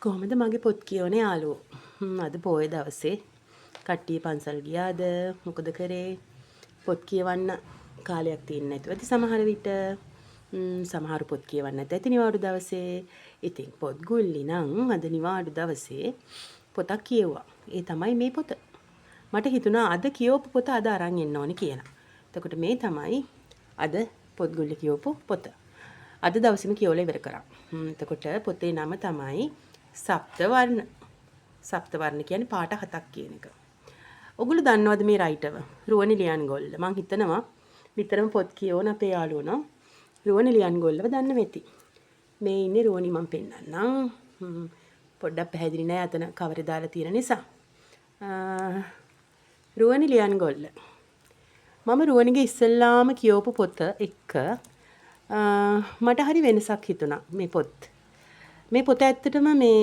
කොහොමද මගේ පොත් කියවන යාළුවෝ? අද පොයේ දවසේ කට්ටිය පන්සල් ගියාද? මොකද කරේ? පොත් කියවන්න කාලයක් තියෙන්නේ නැතුව ඇති සමහර විට. සමහර පොත් කියවන්න නැති ඇති නිවාඩු දවසේ. ඉතින් පොත් ගුල්ලි නම් අද නිවාඩු දවසේ පොතක් කියවුවා. ඒ තමයි මේ පොත. මට හිතුණා අද කියවපු පොත අද අරන් එන්න ඕනේ කියලා. එතකොට මේ තමයි අද පොත් ගුල්ලි කියවපු පොත. අද දවසේම කියවලා ඉවර කරා. එතකොට පොතේ නම තමයි සප්තවර්ණ. සප්තවර්ණ කියන්නේ පාට 7ක් කියන එක. ඔගොල්ලෝ දන්නවද මේ රයිටර්ව? රුවනි ලියන්ගොල්ල. මං හිතනවා විතරම පොත් කියවන අපේ යාළුවෝ නම් රුවනි ලියන්ගොල්ලව දන්න වෙති. මේ ඉන්නේ රුවනි මං පෙන්නන්නම්. පොඩ්ඩක් පැහැදිලි නෑ අතන කවරේ දාලා තියෙන නිසා. රුවනි ලියන්ගොල්ල. මම රුවනිගේ ඉස්සෙල්ලාම කියවපු පොත එක්ක මට හරි වෙනසක් හිතුණා මේ පොත්. මේ පොත ඇත්තටම මේ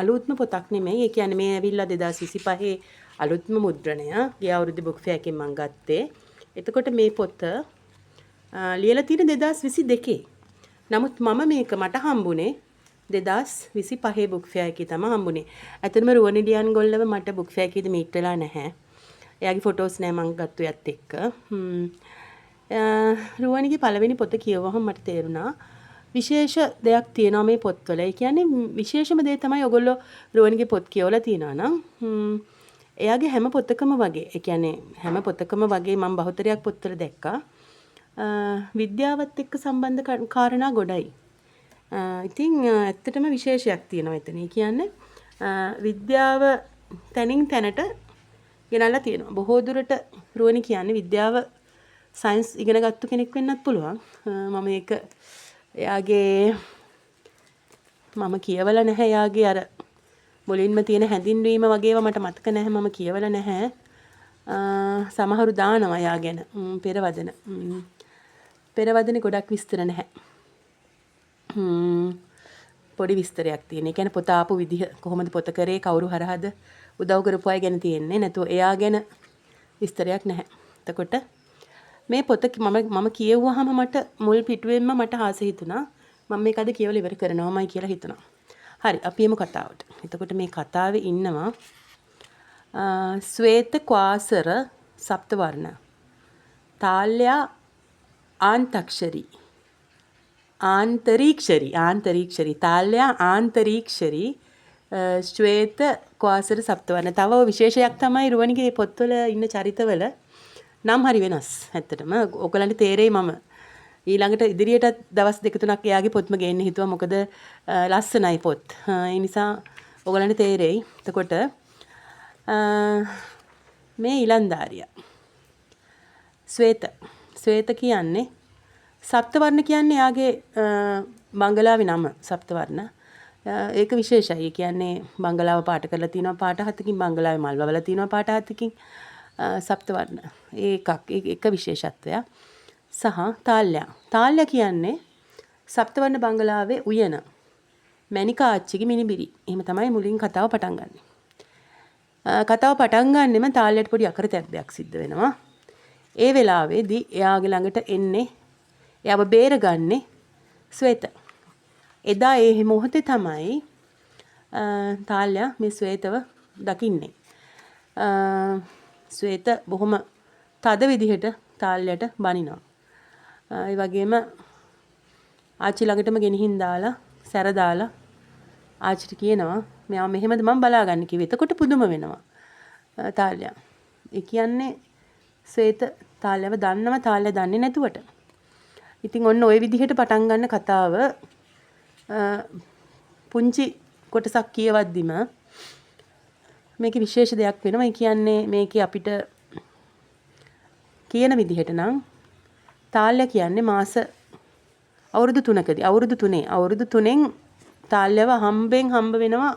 අලුත්ම පොතක් නෙමෙයි. ඒ කියන්නේ මේ ඇවිල්ලා 2025 අලුත්ම මුද්‍රණය. ගිය අවුරුද්දේ බුක් ෆෙයාර් එකෙන් මම ගත්තේ. එතකොට මේ පොත ලියලා තියෙන 2022. නමුත් මම මේක මට හම්බුනේ 2025 බුක් ෆෙයාර් එකේ තමයි හම්බුනේ. ඇත්තටම රුවනි ලියන්ගොල්ලව මට බුක් ෆෙයාර් එකේදී මීට් වෙලා නැහැ. එයාගේ ෆොටෝස් නෑ මම ගත්තු යත් එක්ක. රුවනිගේ පළවෙනි පොත කියවුවහම මට තේරුණා විශේෂ දෙයක් තියෙනවා මේ පොත්වල. ඒ කියන්නේ විශේෂම දේ තමයි ඔයගොල්ලෝ රුවන්ගේ පොත් කියවලා තියෙනවා නම් එයාගේ හැම පොතකම වගේ. ඒ කියන්නේ හැම පොතකම වගේ මම බහුතරයක් පොත්වල දැක්කා. විද්‍යාවත් එක්ක සම්බන්ධ කාරණා ගොඩයි. ඉතින් ඇත්තටම විශේෂයක් තියෙනවා එතන. ඒ කියන්නේ විද්‍යාව තනින් තැනට ගෙනල්ලා තියෙනවා. බොහෝ දුරට රුවනි කියන්නේ විද්‍යාව සයන්ස් ඉගෙන ගත්ත කෙනෙක් වෙන්නත් පුළුවන්. මම ඒක එයාගේ මම කියවලා නැහැ. එයාගේ අර මුලින්ම තියෙන හැඳින්වීම වගේව මට මතක නැහැ. මම කියවලා නැහැ. සමහරු දානවා එයා ගැන පෙරවදන. පෙරවදනේ ගොඩක් විස්තර නැහැ. පොඩි විස්තරයක් තියෙන. ඒ කියන්නේ පොත ආපු විදිහ කොහොමද පොත කරේ කවුරු හරහාද උදව් කරපු අය ගැන තියෙන්නේ. නැතුව එයා ගැන විස්තරයක් නැහැ. එතකොට මේ පොත මම කියවුවාම මට මුල් පිටුවෙන්ම මට ආස හිතුණා මම මේක අද කියවලා ඉවර කරනවාමයි කියලා හිතුණා. හරි අපි යමු කතාවට. එතකොට මේ කතාවේ ඉන්නවා ශ්වේත ක්වාසර සප්තවර්ණ තාල්‍යා ආන්තරීක්ෂරි තාල්‍යා ආන්තරීක්ෂරි ශ්වේත ක්වාසර සප්තවර්ණ. තව විශේෂයක් තමයි රුවනිගේ පොත්වල ඉන්න චරිතවල නම් හරි වෙනස්. ඇත්තටම ඔයගලන්ට තේරෙයි මම ඊළඟට ඉදිරියට දවස් දෙක තුනක් එයාගේ පොත්ම ගේන්න හිතුවා. මොකද ලස්සනයි පොත්. ඒ නිසා ඔයගලන්ට තේරෙයි. එතකොට මේ ඉලන්දාරියා ශ්වේත කියන්නේ සප්තවර්ණ කියන්නේ එයාගේ බංගලාවේ නම සප්තවර්ණ. ඒක විශේෂයි. ඒ කියන්නේ බංගලාව පාට කරලා තියෙනවා පාට 7කින්, බංගලාවේ මල් වවලා තියෙනවා පාට 7කින්. සප්තවර්ණ එක විශේෂත්වයක්. සහ තාල්‍යා කියන්නේ සප්තවර්ණ බංගලාවේ උයන මැනිකා ආච්චිගේ මිනිබිරි. එහෙම තමයි මුලින් කතාව පටන් ගන්නෙ. කතාව පටන් ගන්නෙම තාල්‍යාට පොඩි අකරතැබ්බයක් සිද්ධ වෙනවා. ඒ වෙලාවේදී එයාගේ ළඟට එන්නේ එයාව බේරගන්නේ ශ්වේත. එදා ඒ මොහොතේ තමයි තාල්‍යා මේ ශ්වේතව දකින්නේ. ශ්වේත බොහොම තද විදිහට තාල්‍යාට බනිනවා. ඒ වගේම ආච්චි ළඟටම ගෙනihin දාලා සැර දාලා ආච්චිට කියනවා මෙයා මෙහෙමද මම බලාගන්න කිව්වේ. එතකොට පුදුම වෙනවා තාල්‍යා. ඒ කියන්නේ ශ්වේත තාල්‍යාව දන්නවා තාල්‍යා දන්නේ නැතුවට. ඉතින් ඔන්න ওই විදිහට පටන් ගන්න කතාව පුංචි කොටසක් කියවද්දිම මේකේ විශේෂ දෙයක් වෙනවා. ඒ කියන්නේ මේකේ අපිට කියන විදිහට නම් තාල්‍යා කියන්නේ මාස අවුරුදු 3න් තාල්‍යාව හම්බ වෙනවා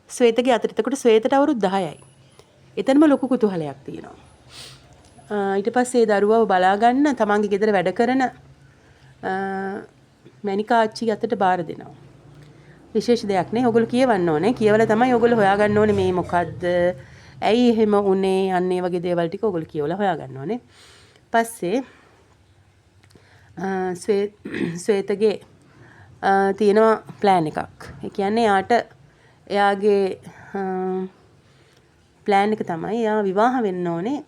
ශ්වේතගේ අතට. එතකොට ශ්වේතට අවුරුදු 10යි. එතනම ලොකු කුතුහලයක් තියෙනවා. ඊට පස්සේ දරුවව බලා ගන්න තමන්ගේ ගෙදර වැඩ කරන මැනිකා ආච්චිගේ අතට බාර දෙනවා. විශේෂ දෙයක් නේ. ඔයගොල්ලෝ කියවන්න ඕනේ. කියවලා තමයි ඔයගොල්ලෝ හොයාගන්න ඕනේ මේ මොකද්ද? ඇයි එහෙම උනේ? අන්න ඒ වගේ දේවල් ටික ඔයගොල්ලෝ කියවලා හොයාගන්න ඕනේ. පස්සේ ශ්වේතගේ තියෙනවා ප්ලෑන් එකක්. ඒ කියන්නේ යාට එයාගේ ප්ලෑන් එක තමයි එයා විවාහ වෙන්න ඕනේ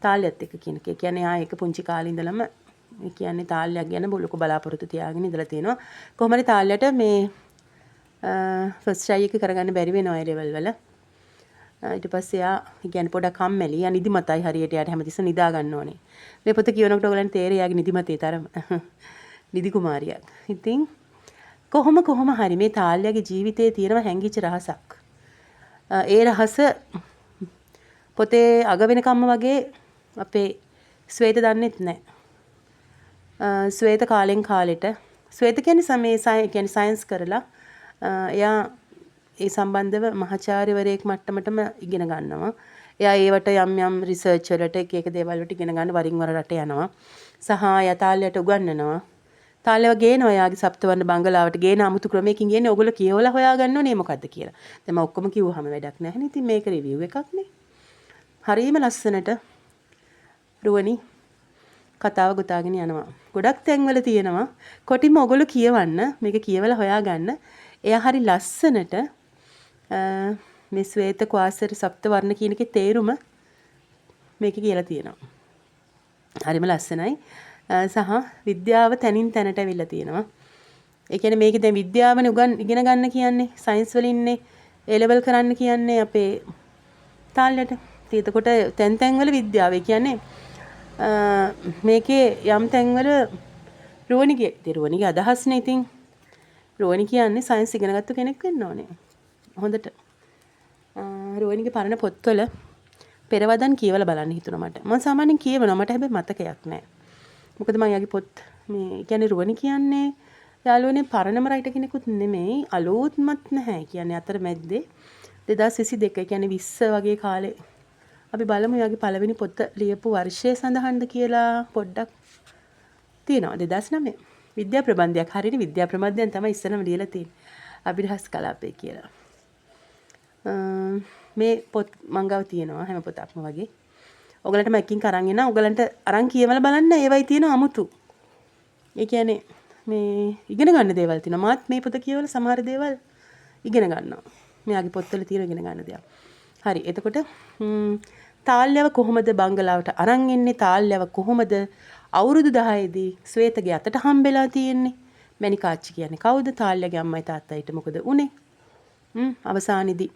තාල්ලියත් එක්ක කියන එක. ඒ කියන්නේ එයා ඒක පුංචි කාලේ ඉඳලම ඒ කියන්නේ තාල්ලියක් ගැන ලොකු බලාපොරොත්තු තියාගෙන ඉඳලා තියෙනවා. කොහොම හරි තාල්ලියට මේ ෆස්ට් ට්‍රයි එක කරගන්න බැරි වෙනවා ඒ ලෙවල් වල. ඊට පස්සේ එයා කියන්නේ පොඩක් කම්මැලි. එයා නිදිමතයි හරියට එයාට හැමතිස්සෙම නිදා ගන්න ඕනේ. මේ පොත කියවනකොට ඔයගලන්ට තේරෙයි එයාගේ නිදිමතේ තරම. නිදි කුමාරියක්. ඉතින් කොහොම හරි මේ තාල්ලියගේ ජීවිතයේ තියෙන හැංගිච්ච රහසක්. ඒ රහස පොතේ අග වෙනකම්ම වගේ අපේ ශ්වේත දන්නෙත් නැහැ. ශ්වේත කාලෙන් කාලෙට ශ්වේත කියන්නේ සයන්ස් කරලා එයා ඒ සම්බන්ධව මහාචාර්යවරයෙක් මට්ටමටම ඉගෙන ගන්නවා. එයා ඒවට යම් රිසර්ච් වලට එක දේවල් වලට ඉගෙන ගන්න වරින් වර රට යනවා. සහ එයා තාල්ලියට උගන්වනවා. තාල්ලියව ගේනවා එයාගේ සප්තවර්ණ බංගලාවට ගේන අමුතු ක්‍රමයකින් ගේන්නේ ඔයගොල්ලෝ කියවලා හොයාගන්න ඕනේ මොකද්ද කියලා. දැන් මම ඔක්කොම කිව්වහම වැඩක් නැහැ නේ. ඉතින් මේක රිවිව් එකක් නේ. හරියම ලස්සනට රුවනි කතාව ගොතාගෙන යනවා. ගොඩක් තැන්වල තියෙනවා. කොටින්ම ඔයගොල්ලෝ කියවන්න මේක කියවලා හොයාගන්න. එයා හරි ලස්සනට මේ ශ්වේත ක්වාසර සප්තවර්ණ කියන එකේ තේරුම මේකේ කියලා තියෙනවා. හරිම ලස්සනයි. සහ විද්‍යාව තනින් තැනට ඇවිල්ලා තියෙනවා. ඒ කියන්නේ මේකේ දැන් විද්‍යාවනේ ඉගෙන ගන්න කියන්නේ සයන්ස් වල ඉන්නේ A level කරන්න කියන්නේ අපේ තාල්ලට. එතකොට තැන් වල විද්‍යාව. ඒ කියන්නේ මේකේ යම් තැන්වල රුවනිගේ අදහස්නේ. ඉතින් රුවනි කියන්නේ සයන්ස් ඉගෙනගත්තු කෙනෙක් වෙන්න ඕනේ. හොඳට රුවනිගේ පරණ පොත්වල පෙරවදන් කියවලා බලන්න හිතුණා මට. මම සාමාන්‍යයෙන් කියවනවා. මට හැබැයි මතකයක් නැහැ. මොකද මම යාගේ පොත් මේ කියන්නේ රුවනි කියන්නේ යාළුවනේ පරණම රයිටර් කෙනෙකුත් නෙමෙයි අලුත්මත් නැහැ. කියන්නේ අතර මැද්දේ 2022 කියන්නේ 20 වගේ කාලේ අපි බලමු යාගේ පළවෙනි පොත ලියපු වර්ෂය සඳහන්ද කියලා පොඩ්ඩක් තියෙනවා. 2009 විද්‍යා ප්‍රබන්ධයක්. හරියට විද්‍යා ප්‍රබන්ධයෙන් තමයි ඉස්සෙල්ලාම ලියලා තියෙන්නේ. අභිරහස් කලාපය කියලා. මේ පොත් මංගව තියෙනවා හැම පොතක්ම වගේ. ඔයගලන්ට මැකින් කරන් එනවා. ඔයගලන්ට අරන් කියවලා බලන්න ඒවයි තියෙන අමුතු. ඒ කියන්නේ මේ ඉගෙන ගන්න දේවල් තියෙනවා. මාත් මේ පොත කියවලා සමහර දේවල් ඉගෙන ගන්නවා. මෙයාගේ පොත්වල තියෙන ඉගෙන ගන්න දේවල්. හරි. එතකොට තාල්යව කොහොමද බංගලාවට අරන් එන්නේ? තාල්යව කොහොමද අවුරුදු 10 දී ශ්වේතගේ අතට හම්බෙලා තියෙන්නේ? මැනිකාච්චි කියන්නේ කවුද? තාල්යගේ අම්මයි තාත්තයිට මොකද උනේ? අවසානයේදී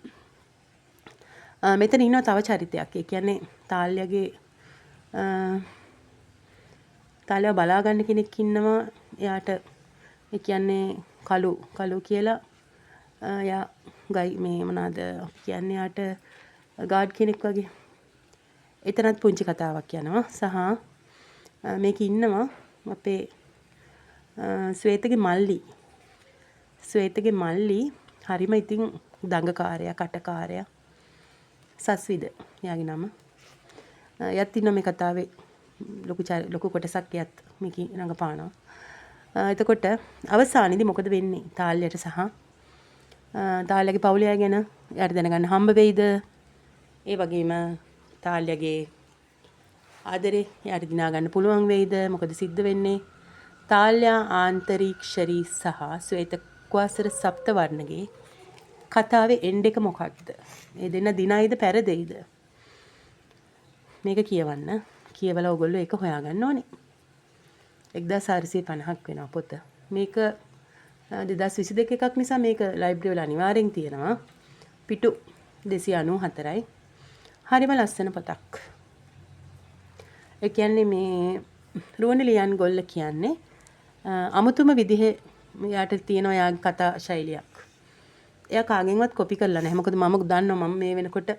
මෙතන ඉන්නවා තව චරිතයක්. ඒ කියන්නේ තාල්යව බලා ගන්න කෙනෙක් ඉන්නවා. එයාට ඒ කියන්නේ කලු කියලා එයා මේ මොනවාද කියන්නේ යාට ගාඩ් කෙනෙක් වගේ. එතනත් පුංචි කතාවක් යනවා. සහ මේක ඉන්නවා අපේ ශ්වේතගේ මල්ලි හරිම ඉතින් දඟකාරයා කටකාරයා සස්විද එයාගේ නම. එයත් ඉන්නවා මේ කතාවේ ලොකු කොටසක් එයත් මේක රඟපානවා. එතකොට අවසානයේදී මොකද වෙන්නේ? තාල්ලියට සහ තාල්ලියගේ පවුලය ගැන එයාට දැනගන්න හම්බ වෙයිද? ඒ වගේම තාල්ලියගේ ආදරේ එයාට දිනා ගන්න පුළුවන් වෙයිද? මොකද සිද්ධ වෙන්නේ? තාල්යා ආන්තරීක්ෂරී සහ ශ්වේත ක්වාසර සප්තවර්ණගේ කතාවේ එන්ඩ් එක මොකක්ද? මේ දෙන්න දිනයිද පෙරදෙයිද? මේක කියවන්න. කියවලා ඔයගොල්ලෝ ඒක හොයාගන්න ඕනේ. 1450ක් වෙනවා පොත. මේක 2022 එකක් නිසා මේක ලයිබ්‍රරි වල අනිවාර්යෙන් තියෙනවා. පිටු 294යි. හරිම ලස්සන පොතක්. ඒ කියන්නේ මේ රුවනි ලියන් ගොල්ල කියන්නේ අමුතුම විදිහේ යාට තියෙන යාගේ කතා ශෛලියක්. එයා කාගෙන්වත් කොපි කරලා නැහැ. මොකද මම දන්නවා මම මේ වෙනකොට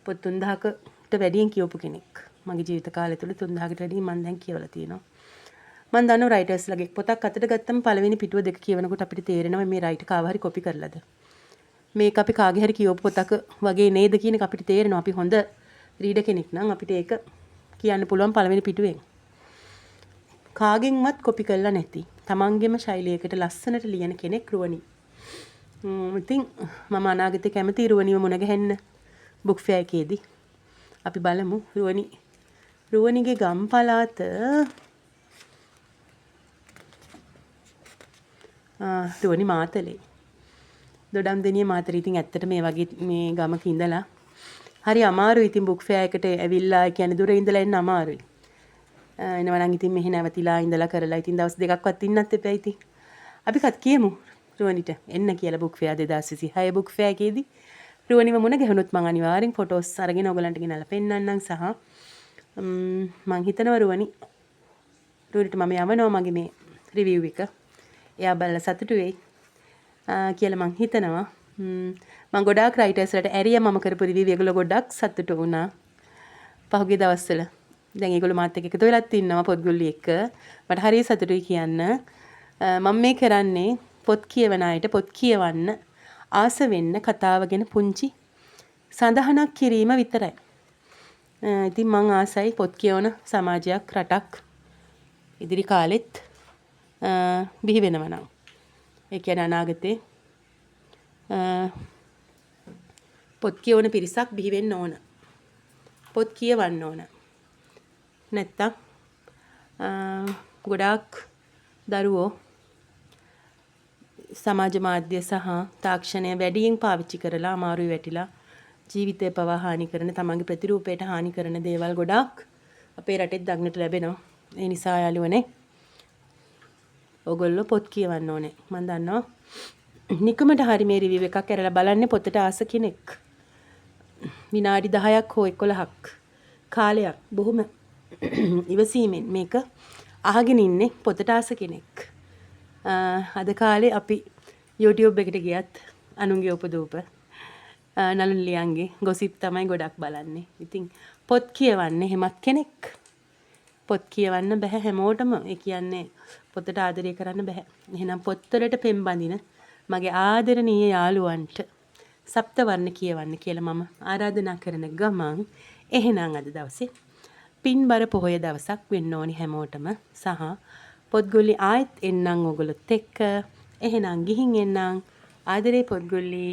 පොත් 3000කට වැඩියෙන් කියවපු කෙනෙක්. මගේ ජීවිත කාලය තුළ 3000කට වැඩියෙන් මම දැන් කියවලා තියෙනවා. මම දන්නවා රයිටර්ස්ලාගේ පොතක් අතට ගත්තම පළවෙනි පිටුව දෙක කියවනකොට අපිට තේරෙනවා මේ රයිටර් කාව හරි කොපි කරලාද. මේක අපි කාගේ හරි කියවපු පොතක වගේ නේද කියන එක අපිට තේරෙනවා. අපි හොඳ රීඩර් කෙනෙක් නම් අපිට ඒක කියන්න පුළුවන් පළවෙනි පිටුවෙන්. කාගෙන්වත් කොපි කරලා නැති. තමන්ගේම ශෛලියකට ලස්සනට ලියන කෙනෙක් රුවනි. ඉතින් මම අනාගතේ කැමති රුවනිව මුණ ගැහෙන්න බුක් ෆෙයා එකේදී. අපි බලමු රුවනිගේ ගම් පළාත රුවනි මාතලේ. දොඩම් දෙනිය මාතර ඉතින් ඇත්තට මේ වගේ මේ ගමක ඉඳලා හරි අමාරුයි. ඉතින් බුක් ෆෙයා එකට ඇවිල්ලා කියන්නේ දුර ඉඳලා එන්න අමාරුයි. එනවා නම් ඉතින් මෙහි නැවතිලා ඉඳලා කරලා ඉතින් දවස් දෙකක්වත් ඉන්නත් එපා ඉතින්. අපි කත් කියමු රුවනිට එන්න කියලා බුක් ෆෙයා 2026 බුක් ෆෙයා එකේදී රුවනිව මුණ ගැහුණොත් මං අනිවාර්යෙන් ෆොටෝස් අරගෙන ඔයගලන්ට ගෙනල්ලා පෙන්නන්නම් සහ මං හිතනවා රුවනිට මම යවනවා මගේ මේ රිවිව් එක. එයා බලලා සතුටු වෙයි කියලා මං හිතනවා. මං ගොඩාක් රයිටර්ස්ලට ඇරියා මම කරපු රිවිව් ඒගොල්ලෝ ගොඩක් සතුටු වුණා. පහුගිය දවස්වල දැන් ඒගොල්ලෝ මාත් එක්ක එකතු වෙලත් ඉන්නවා පොත්ගුල්ලි එක්ක. මට හරිය සතුටුයි කියන්න. මම මේ කරන්නේ පොත් කියවන අයට පොත් කියවන්න ආස වෙන්න කතාව ගැන පුංචි සඳහනක් කිරීම විතරයි. ඉතින් මං ආසයි පොත් කියවන සමාජයක් රටක් ඉදිරි කාලෙත් බිහි වෙනවා නම්. ඒ කියන්නේ අනාගතේ පොත් කියවන පිරිසක් බිහි වෙන්න ඕන. පොත් කියවන්න ඕන. නැත්තම් ගොඩාක් දරුවෝ සමාජ මාධ්‍ය සහ තාක්ෂණය වැඩියෙන් පාවිච්චි කරලා අමාරුයි වැටිලා ජීවිතය පවා හානි කරන තමන්ගේ ප්‍රතිරූපයට හානි කරන දේවල් ගොඩාක් අපේ රටෙත් දක්නට ලැබෙනවා. ඒ නිසා යාළුවනේ ඔයගොල්ලෝ පොත් කියවන්න ඕනේ. මම දන්නවා නිකමට හරි මේ රිවිව් එකක් කරලා බලන්නේ පොතට ආස කෙනෙක්. විනාඩි 10ක් හෝ 11ක් කාලයක් බොහොම ඉවසීමෙන් මේක අහගෙන ඉන්නේ පොතට ආස කෙනෙක්. අද කාලේ අපි YouTube එකට ගියත් අනුන්ගේ උපදූප නළුන් ලියන්ගේ ගොසිප් තමයි ගොඩක් බලන්නේ. ඉතින් පොත් කියවන්නේ හැමත් කෙනෙක්. පොත් කියවන්න බෑ හැමෝටම. ඒ කියන්නේ පොතට ආදරය කරන්න බෑ. එහෙනම් පොත්වලට පෙම් බඳින මගේ ආදරණීය යාළුවන්ට සප්තවර්ණ කියවන්න කියලා මම ආරාධනා කරන ගමන් එහෙනම් අද දවසේ පින්බර පොහොය දවසක් වෙන්න ඕනි හැමෝටම සහ පොත්ගුල්ලි ආයෙත් එන්නම් ඔයගොල්ලොත් එක්ක. එහෙනම් ගිහින් එන්නම්. ආදරේ පොත්ගුල්ලි.